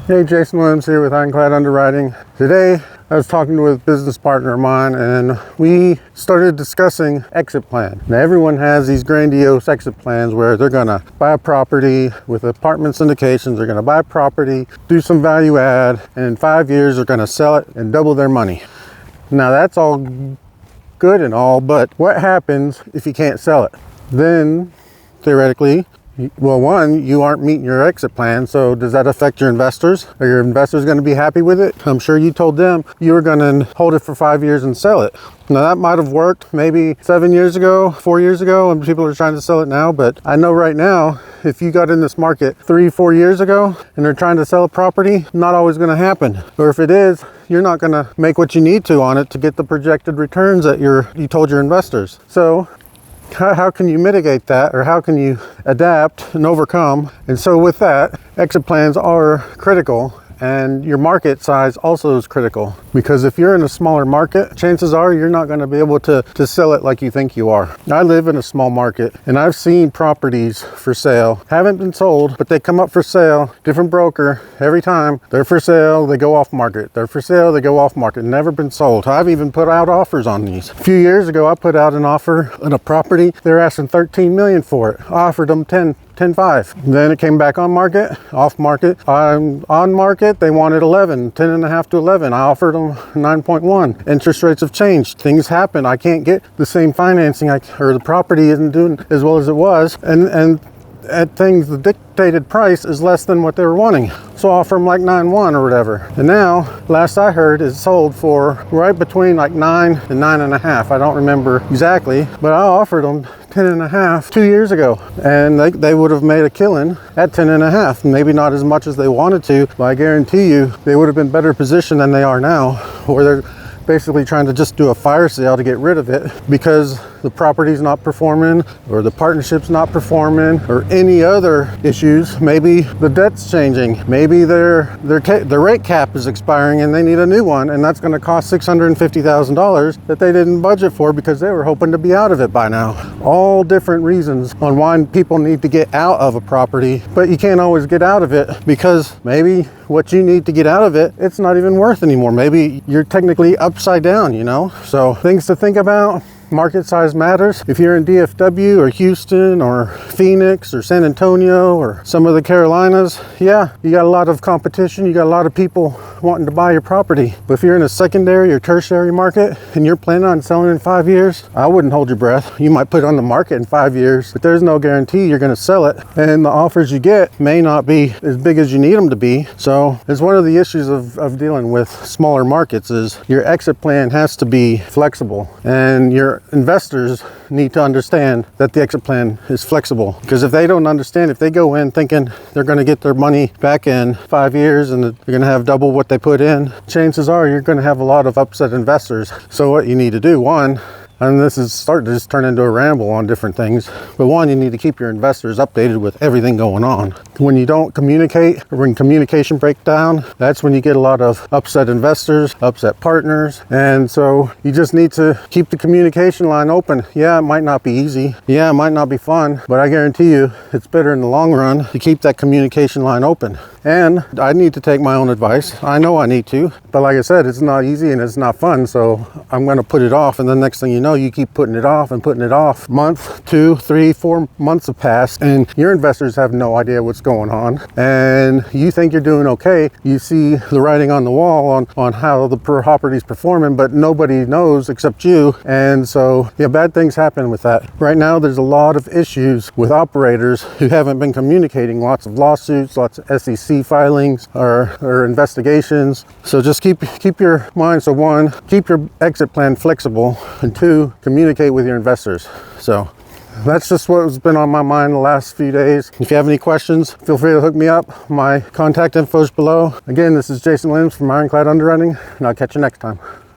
Hey, Jason Williams here with Ironclad Underwriting. Today, I was talking with a business partner of mine and we started discussing exit plan. Now, everyone has these grandiose exit plans where they're gonna buy a property with apartment syndications, they're gonna buy a property, do some value add, and in 5 years, they're gonna sell it and double their money. Now, that's all good and all, but what happens if you can't sell it? Then, theoretically, well, one, you aren't meeting your exit plan, so does that affect your investors? Are your investors going to be happy with it? I'm sure you told them you were going to hold it for 5 years and sell it. Now, that might have worked maybe 7 years ago, 4 years ago, and people are trying to sell it now, but I know right now, if you got in this market 3-4 years ago and they're trying to sell a property, not always going to happen. Or if it is, you're not going to make what you need to on it to get the projected returns that you told your investors. So, how can you mitigate that, or how can you adapt and overcome? And so with that, exit plans are critical, and your market size also is critical, because if you're in a smaller market, chances are you're not going to be able to sell it like you think you are. I live in a small market and I've seen properties for sale, haven't been sold, but they come up for sale, different broker every time. They're for sale, they go off market. They're for sale, they go off market, never been sold. I've even put out offers on these. A few years ago, I put out an offer on a property. They're asking 13 million for it. I offered them 10.5. Then it came back on market, off market. I'm on market, they wanted 11, 10.5 to 11. I offered them 9.1. Interest rates have changed. Things happen. I can't get the same financing, or the property isn't doing as well as it was. And at things, the dictated price is less than what they were wanting. So I offer them like 9.1 or whatever. And now, last I heard, it's sold for right between like 9 and 9.5. I don't remember exactly, but I offered them 10.5 2 years ago, and they would have made a killing at 10.5. Maybe not as much as they wanted to, but I guarantee you they would have been better positioned than they are now, where they're basically trying to just do a fire sale to get rid of it because the property's not performing, or the partnership's not performing, or any other issues. Maybe the debt's changing. Maybe their rate cap is expiring and they need a new one, and that's going to cost $650,000 that they didn't budget for because they were hoping to be out of it by now. All different reasons on why people need to get out of a property, but you can't always get out of it because maybe what you need to get out of it, it's not even worth anymore. Maybe you're technically upside down, you know? So things to think about. Market size matters. If you're in DFW or Houston or Phoenix or San Antonio or some of the Carolinas, yeah, you got a lot of competition. You got a lot of people wanting to buy your property. But if you're in a secondary or tertiary market and you're planning on selling in 5 years, I wouldn't hold your breath. You might put it on the market in 5 years, but there's no guarantee you're going to sell it. And the offers you get may not be as big as you need them to be. So it's one of the issues of dealing with smaller markets is your exit plan has to be flexible, and your investors need to understand that the exit plan is flexible, because if they don't understand, if they go in thinking they're going to get their money back in 5 years and they're going to have double what they put in, chances are you're going to have a lot of upset investors. So what you need to do, one, and this is starting to just turn into a ramble on different things, but one, you need to keep your investors updated with everything going on. When you don't communicate, or when communication breaks down, that's when you get a lot of upset investors, upset partners, and so you just need to keep the communication line open. Yeah, it might not be easy. Yeah, it might not be fun, but I guarantee you it's better in the long run to keep that communication line open. And I need to take my own advice. I know I need to, but like I said, it's not easy and it's not fun, so I'm going to put it off, and the next thing you know, you keep putting it off and putting it off. Month, 2, 3, 4 months have passed, and your investors have no idea what's going on, and you think you're doing okay. You see the writing on the wall on how the property's performing, but nobody knows except you, and so yeah, bad things happen with that. Right now, there's a lot of issues with operators who haven't been communicating. Lots of lawsuits, lots of SEC filings or investigations. So just keep your mind. So one, keep your exit plan flexible, and two, communicate with your investors. So that's just what's been on my mind the last few days. If you have any questions, feel free to hook me up. My contact info is below. Again, this is Jason Williams from Ironclad Underwriting, and I'll catch you next time.